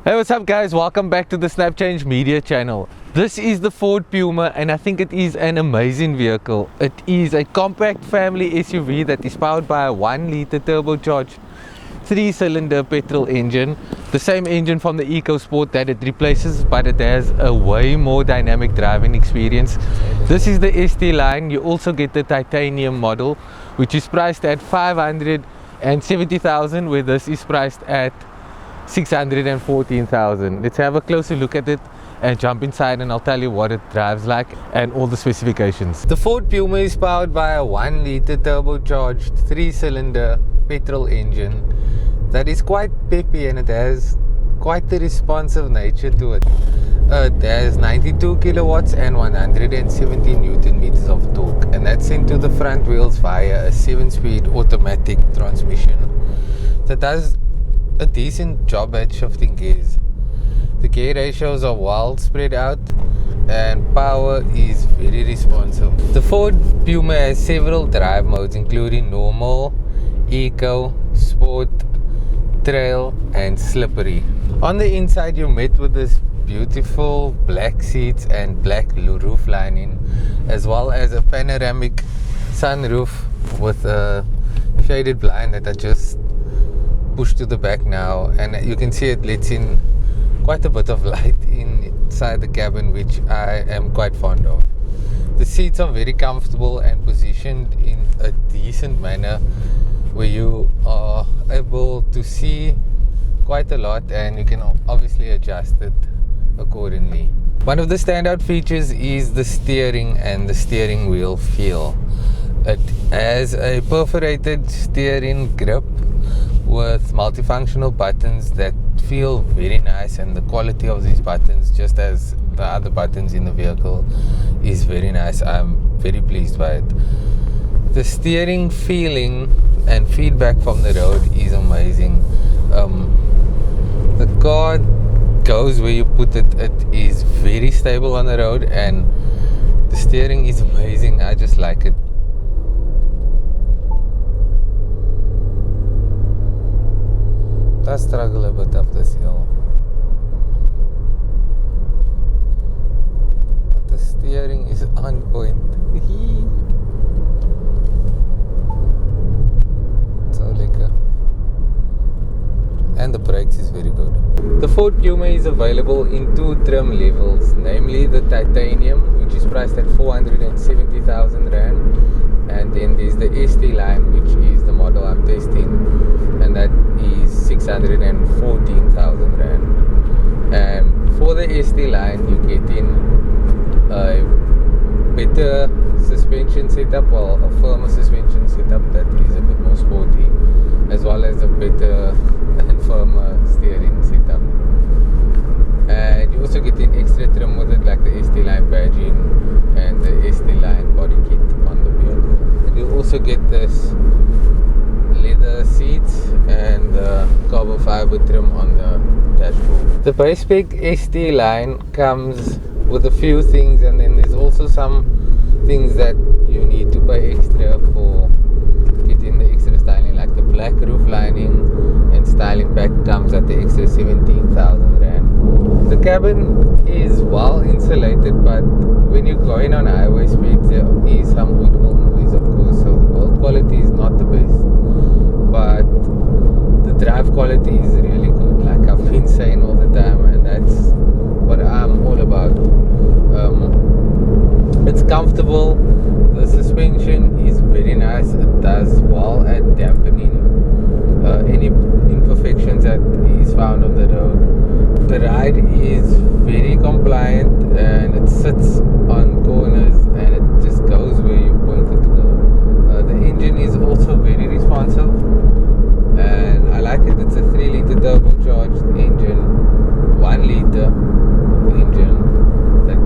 Hey, what's up guys, welcome back to the Snap Change Media channel. This is the Ford Puma and I think it is an amazing vehicle. It is a compact family SUV that is powered by a 1-liter turbocharged 3-cylinder petrol engine. The same engine from the EcoSport that it replaces, but it has a way more dynamic driving experience. This is the ST-line. You also get the titanium model, which is priced at $570,000, where this is priced at $614,000. Let's have a closer look at it and jump inside and I'll tell you what it drives like and all the specifications. The Ford Puma is powered by a 1-liter turbocharged 3-cylinder petrol engine that is quite peppy and it has quite the responsive nature to it. It has 92 kilowatts and 170 newton meters of torque, and that's sent to the front wheels via a 7-speed automatic transmission that does a decent job at shifting gears. The gear ratios are well spread out and power is very responsive. The Ford Puma has several drive modes including normal, eco, sport, trail and slippery. On the inside you're met with this beautiful black seats and black roof lining, as well as a panoramic sunroof with a shaded blind that I just pushed to the back now, and you can see it lets in quite a bit of light inside the cabin, which I am quite fond of. The seats are very comfortable and positioned in a decent manner where you are able to see quite a lot and you can obviously adjust it accordingly. One of the standout features is the steering and the steering wheel feel. It has a perforated steering grip with multifunctional buttons that feel very nice, and the quality of these buttons, just as the other buttons in the vehicle, is very nice. I'm very pleased by it. The steering feeling and feedback from the road is amazing. The car goes where you put it. It is very stable on the road and the steering is amazing. I just like it. I struggle a bit up this hill, but the steering is on point. So lekker. And the brakes is very good. The Ford Puma is available in 2 trim levels, namely the titanium, which is priced at 470,000 rand, and then there's the ST-line, which is the model I'm testing, and that is 614,000 rand. And for the ST-line you get in a better suspension setup, or a firmer suspension setup that is a bit more sporty, as well as a better and firmer steering setup. And you also get in extra trim with it, like the ST-line badging and the ST-line body kit on the vehicle. And you also get this leather seats and the carbon fiber trim on the dashboard. The base spec ST-line comes with a few things, and then there's also some things that you need to pay extra for getting the extra styling, like the black roof lining and styling pack comes at the extra 17,000 rand. The cabin is well insulated, but when you're going on highway speeds there is some audible noise, of course, so the build quality is not the best, but the drive quality is really good, like I've been saying all the time, and that's what I'm all about. It's comfortable, the suspension is very nice, it does well at dampening any imperfections that is found on the road. The ride is very compliant and it sits on corners and it just goes where you point it to go. The engine is also very responsive and I like it. It's a 3-liter turbocharged engine, 1-liter engine that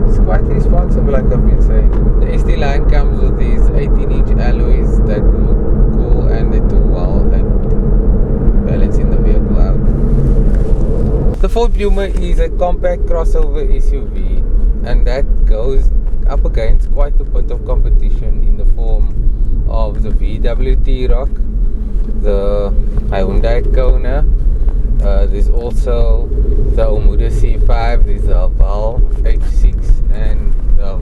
is quite responsive, like I've been saying. The ST-line comes with these 18-inch alloys that look cool and they do well at balancing the vehicle out. The Ford Puma is a compact crossover SUV, and that goes up against quite a bit of competition in the form of the VW T-Roc, the Hyundai Kona, There's also the Omoda C5, there's the GWM H6 and the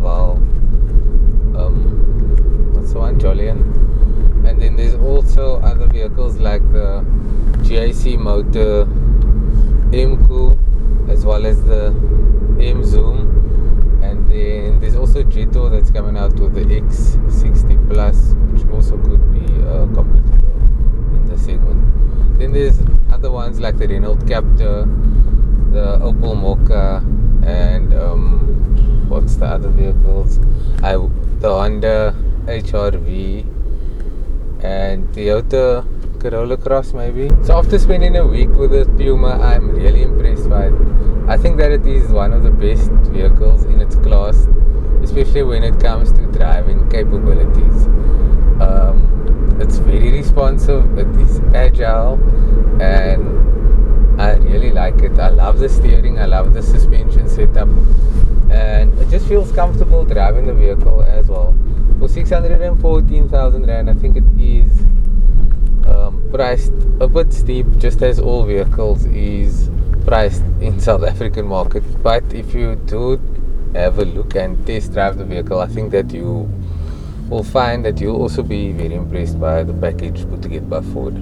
what's the one? Jolian. And then there's also other vehicles like the GAC Emzoo as well as the Emzoo. And then there's also Jetour that's coming out with the X70 Plus, which also could be a competitor in the segment. Then there's other ones like the Renualt Captur, the Opel Mokka, and what's the other vehicles? The Honda HR-V and the Toyota Corolla Cross maybe. So after spending a week with the Puma, I'm really impressed by it. I think that it is one of the best vehicles in its class, especially when it comes to driving capabilities. It's very responsive, it is agile, and I really like it. I love the steering, I love the suspension setup, and it just feels comfortable driving the vehicle as well. For 614,000 Rand, I think it is priced a bit steep, just as all vehicles is priced in South African market. But if you do have a look and test drive the vehicle, I think that you will find that you'll also be very impressed by the package put together by Ford.